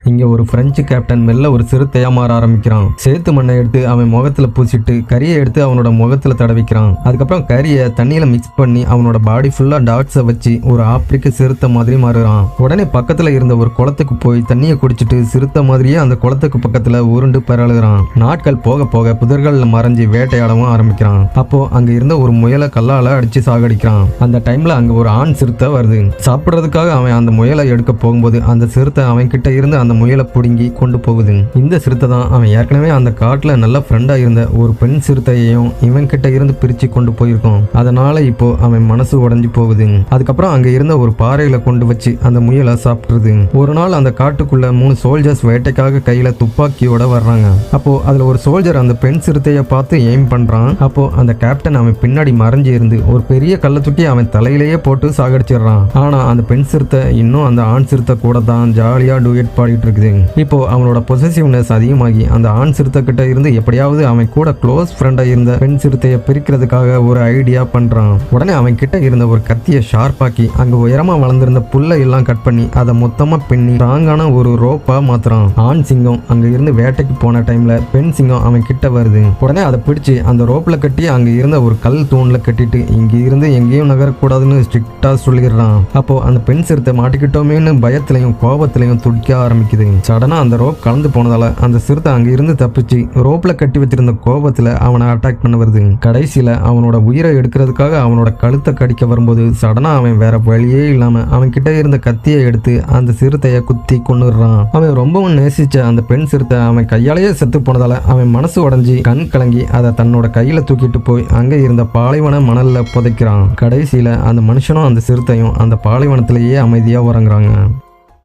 இங்க ஒரு French captain மெல்ல ஒரு சிறுத்தையா மாற ஆரம்பிக்கிறான். சேத்து மண்ணை எடுத்து அவன் முகத்துல பூசிட்டு கரியை எடுத்து அவனோட முகத்துல தடவிக்கிறான். அதுக்கப்புறம் கரியை தண்ணியில மிக்ஸ் பண்ணி அவனோட பாடி ஃபுல்லா டாட்ஸை வச்சு ஒரு ஆப்பிரிக்க சிறுத்தை மாதிரி மாறுறான். உடனே பக்கத்துல இருந்த ஒரு குளத்துக்கு போய் தண்ணியை குடிச்சிட்டு சிறுத்தை மாதிரியே அந்த குளத்துக்கு பக்கத்துல உருண்டு பரழுகிறான். நாட்கள் போக போக புதர்கள்ல மறைஞ்சு வேட்டையாடவும் ஆரம்பிக்கிறான். அப்போ அங்க இருந்த ஒரு முயலை கல்லால அடிச்சு சாகடிக்கிறான். அந்த டைம்ல அங்க ஒரு ஆண் சிறுத்தை வருது. சாப்பிடுறதுக்காக அவன் அந்த முயலை எடுக்க போகும்போது அந்த சிறுத்தை அவன் கிட்ட இருந்து அந்த முயலை புடுங்கி கொண்டு போகுது. இந்த சிறுத்தை தான் அவன் ஏற்கனவே அந்த காட்டுல நல்ல ஃப்ரெண்டா இருந்த ஒரு பெண் சிறுத்தையையும் இவன் கிட்ட இருந்து பிரிச்சு கொண்டு போயிருக்கோம். அதனால இப்போ அவன் மனசு உடைஞ்சு போகுது. அதுக்கப்புறம் அங்க இருந்த ஒரு பாறையில கொண்டு வச்சு அந்த முயலை சாப்பிடுறது. ஒரு நாள் அந்த காட்டுக்குள்ள 3 சோல்ஜர்ஸ் வேட்டைக்காக கையில துப்பாக்கியோட வர்றாங்க. அப்போ அதுல ஒரு சோல்ஜர் அந்த பெண் சிறுத்தைய பார்த்து எய்ம் பண்றான். அப்போ அந்த கேப்டன் அவன் பின்னாடி மறைஞ்சு இருந்து ஒரு பெரிய கல்லை தூக்கி அவன் தலையிலேயே போட்டு சாகடிச்சிடுறான். ஆனா அந்த பெண் சிறுத்தை இன்னும் அந்த ஆண் சிறுத்தை கூட தான் ஜாலியா டூயட் பாடிட்டு இருக்குது. இப்போ அவனோட பொசசிவ்னஸ் அதிகமாகி அந்த ஆண் சிறுத்தை கிட்ட இருந்து எப்படியாவது அவன் கூட க்ளோஸ் ஃப்ரெண்டா இருந்த பெண் சிறுத்தையை பிரிக்கிறதுக்காக ஒரு ஐடியா பண்றான். உடனே அவன் கிட்ட இருந்த ஒரு கத்தியை ஷார்ப்பாக்கி அங்க உயரமா வளர்ந்திருந்த புல்லை எல்லாம் கட் பண்ணி அதை மொத்தமா பின்னி ஸ்ட்ராங்கான ஒரு ரோப்பா மாத்துறான். ஆண் சிங்கம் அங்க இருந்து வேட்டைக்கு போன டைம்ல பெண் சிங்கம் அவன் கிட்ட வருது. உடனே அதை பிடிச்சு அந்த ரோப்ல கட்டி அங்க இருந்த ஒரு கல் தூண்ல கட்டிட்டு இங்க இருந்து எங்கேயும் நகரக்கூடாதுன்னு ஸ்ட்ரிக்டா சொல்லிடுறான். அப்போ அந்த பெண் சிறுத்தை மாட்டிக்கிட்டோமேன்னு பயத்திலையும் கோபத்திலையும் துடிக்க ஆரம்பிக்குது. சடனா அந்த ரோப் கலந்து போனதால அந்த சிறுத்தை அங்க இருந்து தப்பிச்சு ரோப்ல கட்டி வச்சிருந்த கோபத்துல அவனை அட்டாக் பண்ண வருது. கடைசியில அவனோட உயிரை எடுக்கிறதுக்காக அவனோட கழுத்தை கடிக்க வரும்போது சடனா அவன் வேற வழியே இல்லாம அவன் கிட்ட இருந்த கத்தியை எடுத்து அந்த சிறுத்தைய குத்தி கொன்னுடுறான். அவன் ரொம்பவும் நேசிச்ச அந்த பெண் சிறுத்தை அவன் கையாலேயே செத்து போனதால அவன் மனசு உடைஞ்சி கண் கலங்கி அதை தன்னோட கையில தூக்கிட்டு போய் அங்க இருந்த பாலைவன மணல்ல புதைக்கிறான். கடைசியில அந்த மனுஷனும் அந்த சிறுத்தையும் அந்த பாலைவனத்திலேயே அமைதியா உறங்குறாங்க.